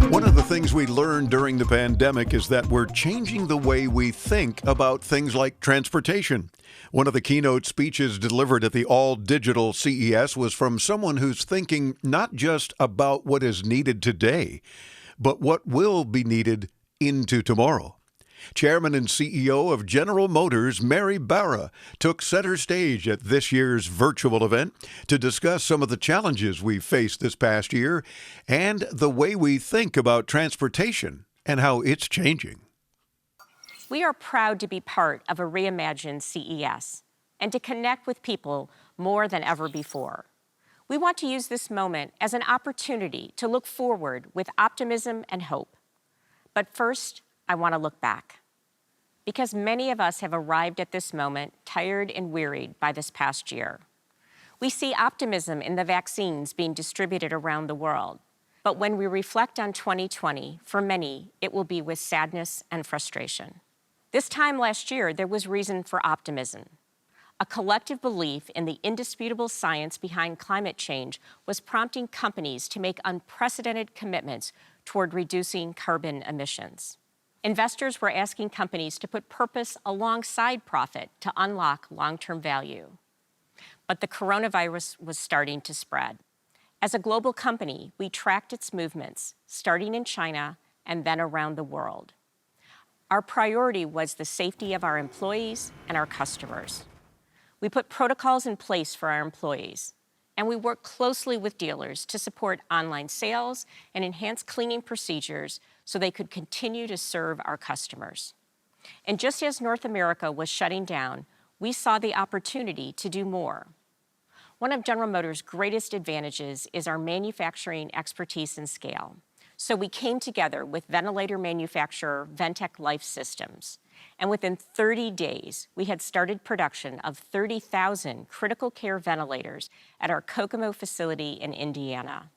One of the things we learned during the pandemic is that we're changing the way we think about things like transportation. One of the keynote speeches delivered at the all-digital CES was from someone who's thinking not just about what is needed today, but what will be needed into tomorrow. Chairman and CEO of General Motors, Mary Barra, took center stage at this year's virtual event to discuss some of the challenges we've faced this past year and the way we think about transportation and how it's changing. We are proud to be part of a reimagined CES and to connect with people more than ever before. We want to use this moment as an opportunity to look forward with optimism and hope. But first, I want to look back, because many of us have arrived at this moment tired and wearied by this past year. We see optimism in the vaccines being distributed around the world, but when we reflect on 2020, for many, it will be with sadness and frustration. This time last year, there was reason for optimism. A collective belief in the indisputable science behind climate change was prompting companies to make unprecedented commitments toward reducing carbon emissions. Investors were asking companies to put purpose alongside profit to unlock long-term value. But the coronavirus was starting to spread. As a global company, we tracked its movements, starting in China and then around the world. Our priority was the safety of our employees and our customers. We put protocols in place for our employees, and we worked closely with dealers to support online sales and enhance cleaning procedures so they could continue to serve our customers. And just as North America was shutting down, we saw the opportunity to do more. One of General Motors' greatest advantages is our manufacturing expertise and scale. So we came together with ventilator manufacturer Ventec Life Systems. And within 30 days, we had started production of 30,000 critical care ventilators at our Kokomo facility in Indiana.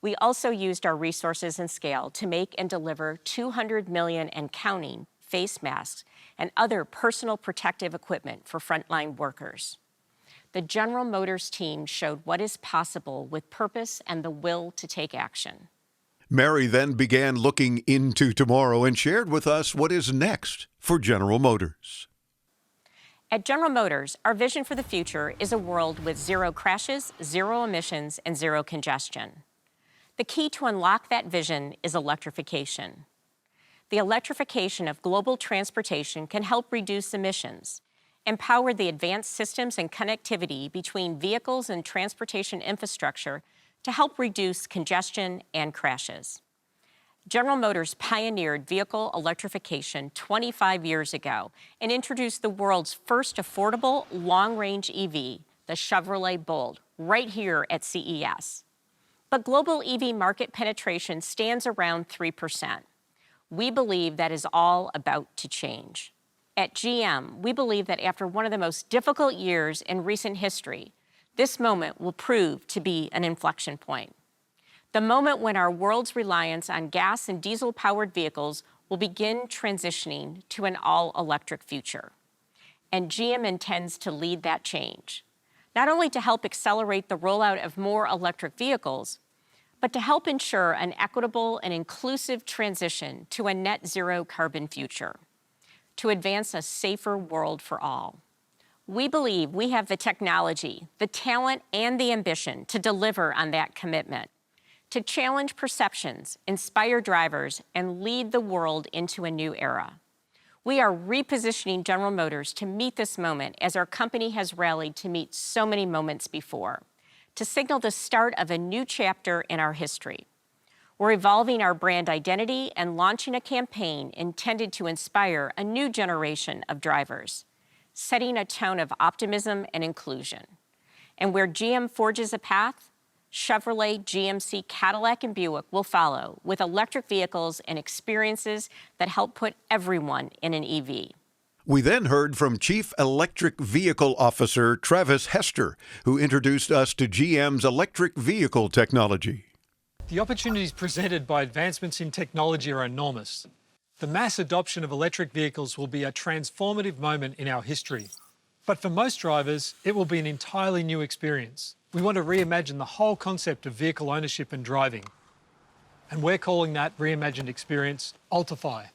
We also used our resources and scale to make and deliver 200 million and counting face masks and other personal protective equipment for frontline workers. The General Motors team showed what is possible with purpose and the will to take action. Mary then began looking into tomorrow and shared with us what is next for General Motors. At General Motors, our vision for the future is a world with zero crashes, zero emissions, and zero congestion. The key to unlock that vision is electrification. The electrification of global transportation can help reduce emissions, empower the advanced systems and connectivity between vehicles and transportation infrastructure to help reduce congestion and crashes. General Motors pioneered vehicle electrification 25 years ago and introduced the world's first affordable long-range EV, the Chevrolet Bolt, right here at CES. But global EV market penetration stands around 3%. We believe that is all about to change. At GM, we believe that after one of the most difficult years in recent history, this moment will prove to be an inflection point. The moment when our world's reliance on gas and diesel-powered vehicles will begin transitioning to an all-electric future. And GM intends to lead that change, not only to help accelerate the rollout of more electric vehicles, but to help ensure an equitable and inclusive transition to a net zero carbon future, to advance a safer world for all. We believe we have the technology, the talent, and the ambition to deliver on that commitment, to challenge perceptions, inspire drivers, and lead the world into a new era. We are repositioning General Motors to meet this moment as our company has rallied to meet so many moments before, to signal the start of a new chapter in our history. We're evolving our brand identity and launching a campaign intended to inspire a new generation of drivers, setting a tone of optimism and inclusion. And where GM forges a path, Chevrolet, GMC, Cadillac, and Buick will follow with electric vehicles and experiences that help put everyone in an EV. We then heard from Chief Electric Vehicle Officer Travis Hester, who introduced us to GM's electric vehicle technology. The opportunities presented by advancements in technology are enormous. The mass adoption of electric vehicles will be a transformative moment in our history. But for most drivers, it will be an entirely new experience. We want to reimagine the whole concept of vehicle ownership and driving. And we're calling that reimagined experience Ultify.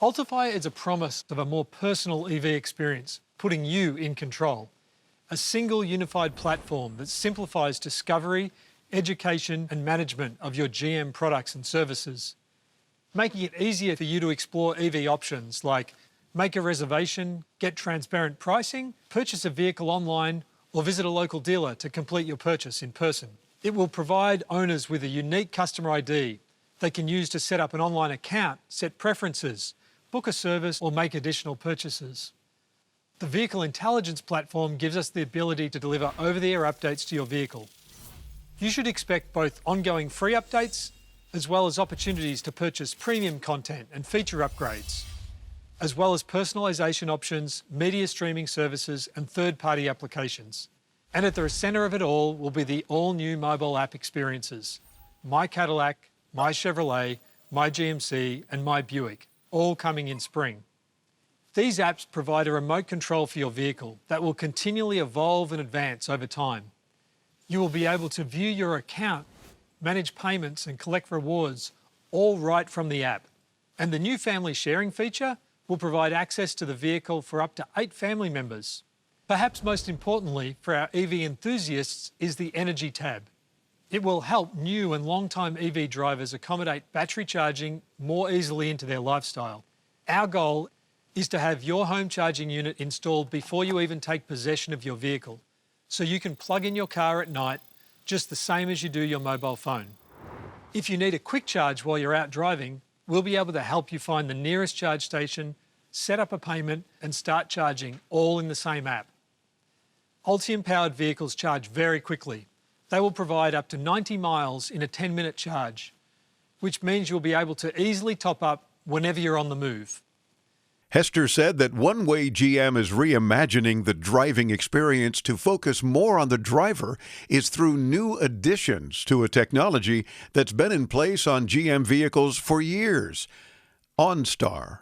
Ultify is a promise of a more personal EV experience, putting you in control. A single unified platform that simplifies discovery, education and management of your GM products and services, making it easier for you to explore EV options like make a reservation, get transparent pricing, purchase a vehicle online, or visit a local dealer to complete your purchase in person. It will provide owners with a unique customer ID they can use to set up an online account, set preferences, book a service, or make additional purchases. The Vehicle Intelligence Platform gives us the ability to deliver over-the-air updates to your vehicle. You should expect both ongoing free updates as well as opportunities to purchase premium content and feature upgrades, as well as personalisation options, media streaming services and third-party applications. And at the centre of it all will be the all-new mobile app experiences. My Cadillac, My Chevrolet, My GMC and My Buick, all coming in spring. These apps provide a remote control for your vehicle that will continually evolve and advance over time. You will be able to view your account, manage payments and collect rewards all right from the app. And the new family sharing feature will provide access to the vehicle for up to 8 family members. Perhaps most importantly for our EV enthusiasts is the Energy tab. It will help new and long-time EV drivers accommodate battery charging more easily into their lifestyle. Our goal is to have your home charging unit installed before you even take possession of your vehicle, so you can plug in your car at night just the same as you do your mobile phone. If you need a quick charge while you're out driving, we'll be able to help you find the nearest charge station, set up a payment and start charging all in the same app. Ultium-powered vehicles charge very quickly. They will provide up to 90 miles in a 10-minute charge, which means you'll be able to easily top up whenever you're on the move. Hester said that one way GM is reimagining the driving experience to focus more on the driver is through new additions to a technology that's been in place on GM vehicles for years. Onstar.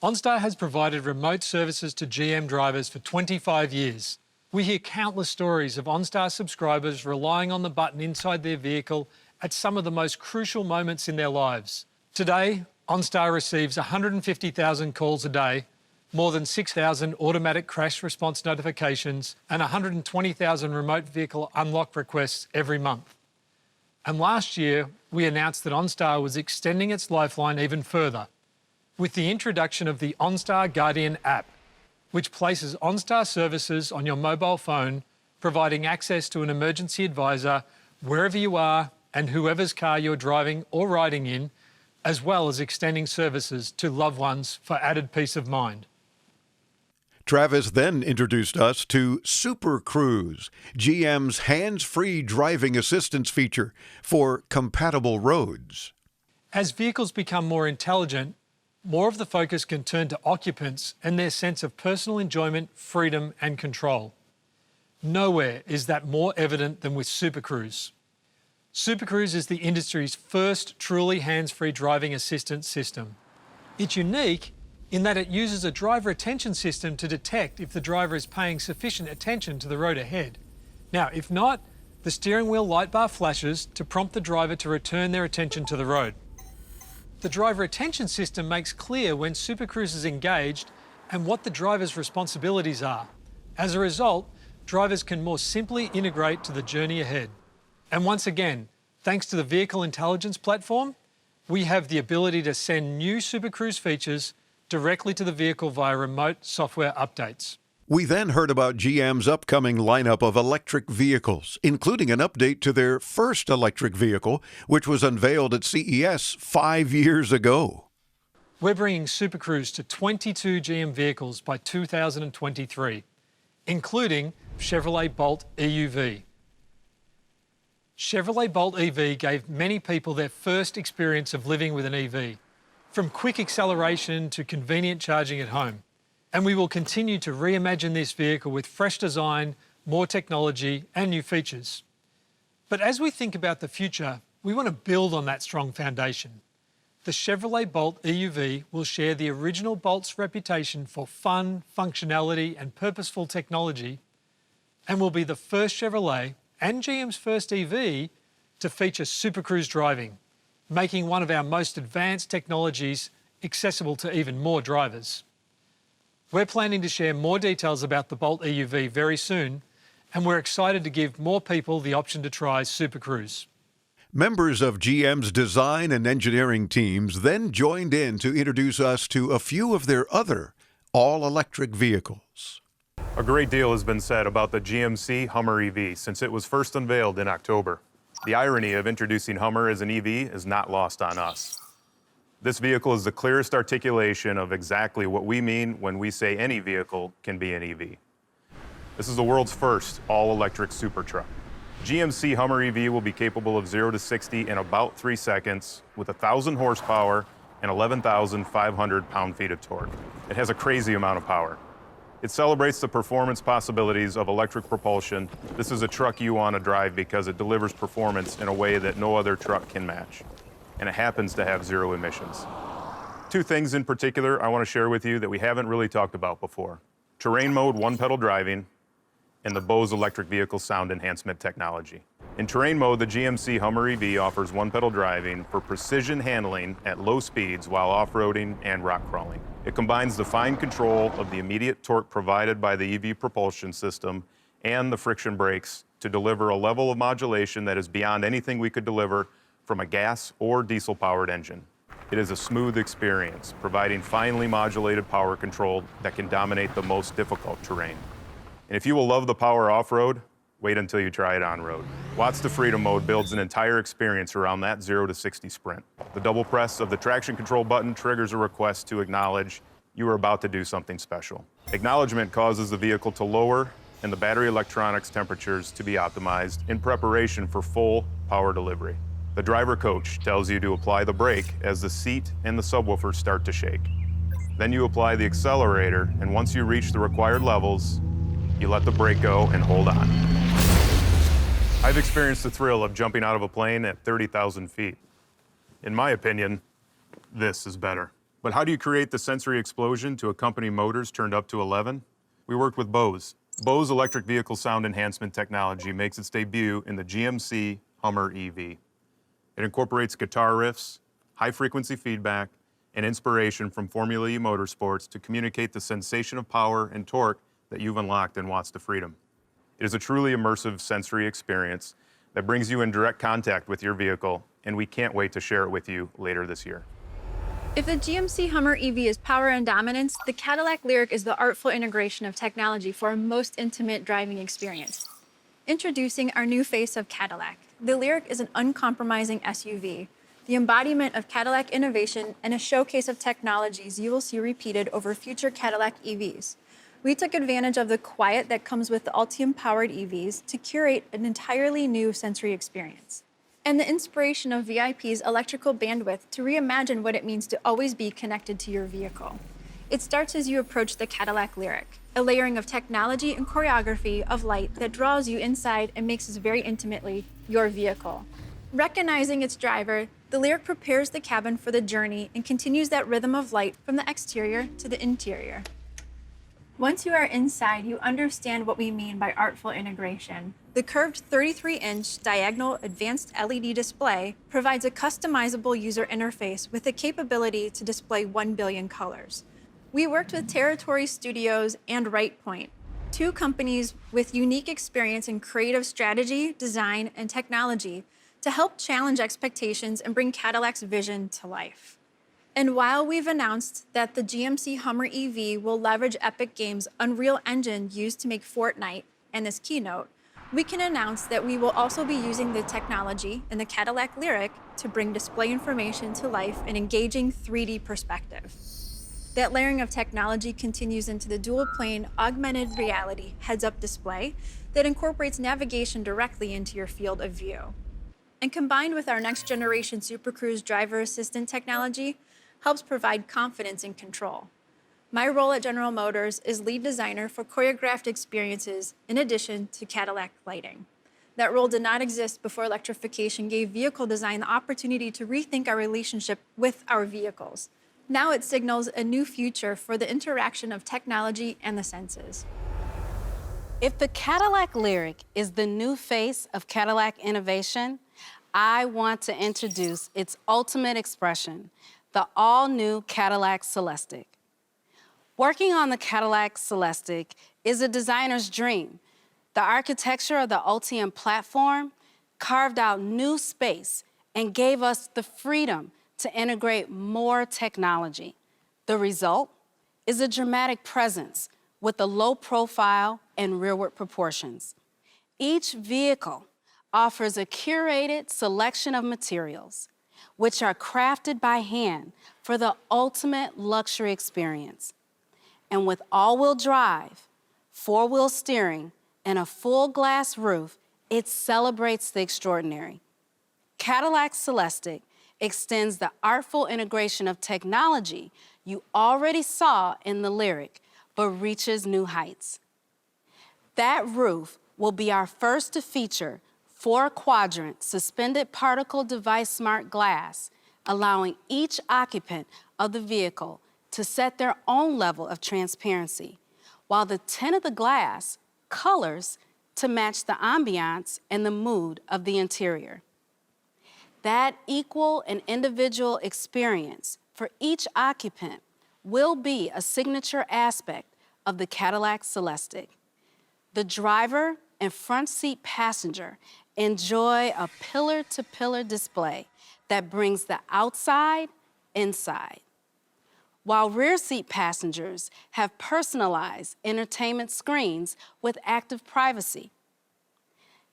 Onstar has provided remote services to GM drivers for 25 years. We hear countless stories of Onstar subscribers relying on the button inside their vehicle at some of the most crucial moments in their lives. Today, Onstar receives 150,000 calls a day, more than 6,000 automatic crash response notifications, and 120,000 remote vehicle unlock requests every month. And last year, we announced that Onstar was extending its lifeline even further with the introduction of the Onstar Guardian app, which places Onstar services on your mobile phone, providing access to an emergency advisor wherever you are and whoever's car you're driving or riding in, as well as extending services to loved ones for added peace of mind. Travis then introduced us to Supercruise, GM's hands-free driving assistance feature for compatible roads. As vehicles become more intelligent, more of the focus can turn to occupants and their sense of personal enjoyment, freedom and control. Nowhere is that more evident than with Supercruise. Supercruise is the industry's first truly hands-free driving assistance system. It's unique in that it uses a driver attention system to detect if the driver is paying sufficient attention to the road ahead. Now, if not, the steering wheel light bar flashes to prompt the driver to return their attention to the road. The driver attention system makes clear when Supercruise is engaged and what the driver's responsibilities are. As a result, drivers can more simply integrate to the journey ahead. And once again, thanks to the Vehicle Intelligence Platform, we have the ability to send new Supercruise features directly to the vehicle via remote software updates. We then heard about GM's upcoming lineup of electric vehicles, including an update to their first electric vehicle, which was unveiled at CES 5 years ago. We're bringing Supercruise to 22 GM vehicles by 2023, including Chevrolet Bolt EUV. Chevrolet Bolt EV gave many people their first experience of living with an EV, from quick acceleration to convenient charging at home. And we will continue to reimagine this vehicle with fresh design, more technology and new features. But as we think about the future, we want to build on that strong foundation. The Chevrolet Bolt EUV will share the original Bolt's reputation for fun, functionality and purposeful technology, and will be the first Chevrolet and GM's first EV to feature Supercruise driving, making one of our most advanced technologies accessible to even more drivers. We're planning to share more details about the Bolt EUV very soon, and we're excited to give more people the option to try Supercruise. Members of GM's design and engineering teams then joined in to introduce us to a few of their other all-electric vehicles. A great deal has been said about the GMC Hummer EV since it was first unveiled in October. The irony of introducing Hummer as an EV is not lost on us. This vehicle is the clearest articulation of exactly what we mean when we say any vehicle can be an EV. This is the world's first all-electric super truck. GMC Hummer EV will be capable of 0 to 60 in about 3 seconds with 1,000 horsepower and 11,500 pound-feet of torque. It has a crazy amount of power. It celebrates the performance possibilities of electric propulsion. This is a truck you want to drive because it delivers performance in a way that no other truck can match. And it happens to have 0 emissions. 2 things in particular I want to share with you that we haven't really talked about before. Terrain mode one-pedal driving and the Bose electric vehicle sound enhancement technology. In terrain mode, the GMC Hummer EV offers one-pedal driving for precision handling at low speeds while off-roading and rock crawling. It combines the fine control of the immediate torque provided by the EV propulsion system and the friction brakes to deliver a level of modulation that is beyond anything we could deliver from a gas or diesel-powered engine. It is a smooth experience, providing finely modulated power control that can dominate the most difficult terrain. And if you will love the power off-road, wait until you try it on-road. Watts to Freedom mode builds an entire experience around that 0 to 60 sprint. The double press of the traction control button triggers a request to acknowledge you are about to do something special. Acknowledgement causes the vehicle to lower and the battery electronics temperatures to be optimized in preparation for full power delivery. The driver coach tells you to apply the brake as the seat and the subwoofer start to shake. Then you apply the accelerator, and once you reach the required levels, you let the brake go and hold on. I've experienced the thrill of jumping out of a plane at 30,000 feet. In my opinion, this is better. But how do you create the sensory explosion to accompany motors turned up to 11? We worked with Bose. Bose electric vehicle sound enhancement technology makes its debut in the GMC Hummer EV. It incorporates guitar riffs, high-frequency feedback, and inspiration from Formula E motorsports to communicate the sensation of power and torque that you've unlocked in Watts to Freedom. It is a truly immersive sensory experience that brings you in direct contact with your vehicle, and we can't wait to share it with you later this year. If the GMC Hummer EV is power and dominance, the Cadillac Lyriq is the artful integration of technology for a most intimate driving experience. Introducing our new face of Cadillac. The Lyriq is an uncompromising SUV, the embodiment of Cadillac innovation and a showcase of technologies you will see repeated over future Cadillac EVs. We took advantage of the quiet that comes with the Ultium-powered EVs to curate an entirely new sensory experience, and the inspiration of VIP's electrical bandwidth to reimagine what it means to always be connected to your vehicle. It starts as you approach the Cadillac Lyriq, a layering of technology and choreography of light that draws you inside and makes us very intimately your vehicle. Recognizing its driver, the Lyriq prepares the cabin for the journey and continues that rhythm of light from the exterior to the interior. Once you are inside, you understand what we mean by artful integration. The curved 33-inch diagonal advanced LED display provides a customizable user interface with the capability to display 1 billion colors. We worked with Territory Studios and RightPoint, 2 companies with unique experience in creative strategy, design, and technology to help challenge expectations and bring Cadillac's vision to life. And while we've announced that the GMC Hummer EV will leverage Epic Games' Unreal Engine used to make Fortnite and this Keynote, we can announce that we will also be using the technology in the Cadillac Lyriq to bring display information to life in engaging 3D perspective. That layering of technology continues into the dual-plane augmented reality heads-up display that incorporates navigation directly into your field of view. And combined with our next-generation Supercruise driver assistant technology, helps provide confidence and control. My role at General Motors is lead designer for choreographed experiences in addition to Cadillac lighting. That role did not exist before electrification gave vehicle design the opportunity to rethink our relationship with our vehicles. Now it signals a new future for the interaction of technology and the senses. If the Cadillac Lyriq is the new face of Cadillac innovation, I want to introduce its ultimate expression, the all-new Cadillac Celestiq. Working on the Cadillac Celestiq is a designer's dream. The architecture of the Ultium platform carved out new space and gave us the freedom to integrate more technology. The result is a dramatic presence with a low profile and rearward proportions. Each vehicle offers a curated selection of materials, which are crafted by hand for the ultimate luxury experience. And with all-wheel drive, four-wheel steering, and a full glass roof, it celebrates the extraordinary. Cadillac Celestiq extends the artful integration of technology you already saw in the Lyriq, but reaches new heights. That roof will be our first to feature 4-quadrant suspended particle device smart glass, allowing each occupant of the vehicle to set their own level of transparency, while the tint of the glass colors to match the ambiance and the mood of the interior. That equal and individual experience for each occupant will be a signature aspect of the Cadillac Celestiq. The driver and front seat passenger enjoy a pillar-to-pillar display that brings the outside inside, while rear seat passengers have personalized entertainment screens with active privacy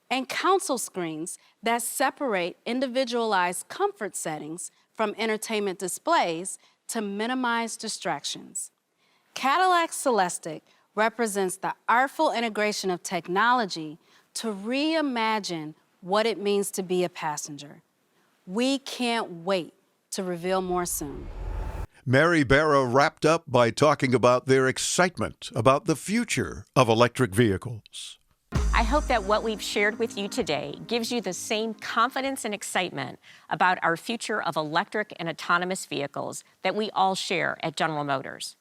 and console screens that separate individualized comfort settings from entertainment displays to minimize distractions. Cadillac Celestiq represents the artful integration of technology to reimagine what it means to be a passenger. We can't wait to reveal more soon. Mary Barra wrapped up by talking about their excitement about the future of electric vehicles. I hope that what we've shared with you today gives you the same confidence and excitement about our future of electric and autonomous vehicles that we all share at General Motors.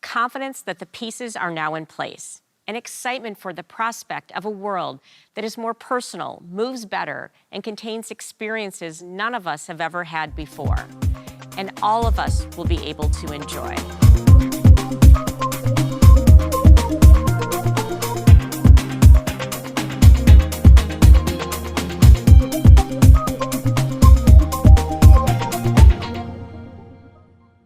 Confidence that the pieces are now in place, and excitement for the prospect of a world that is more personal, moves better, and contains experiences none of us have ever had before, and all of us will be able to enjoy.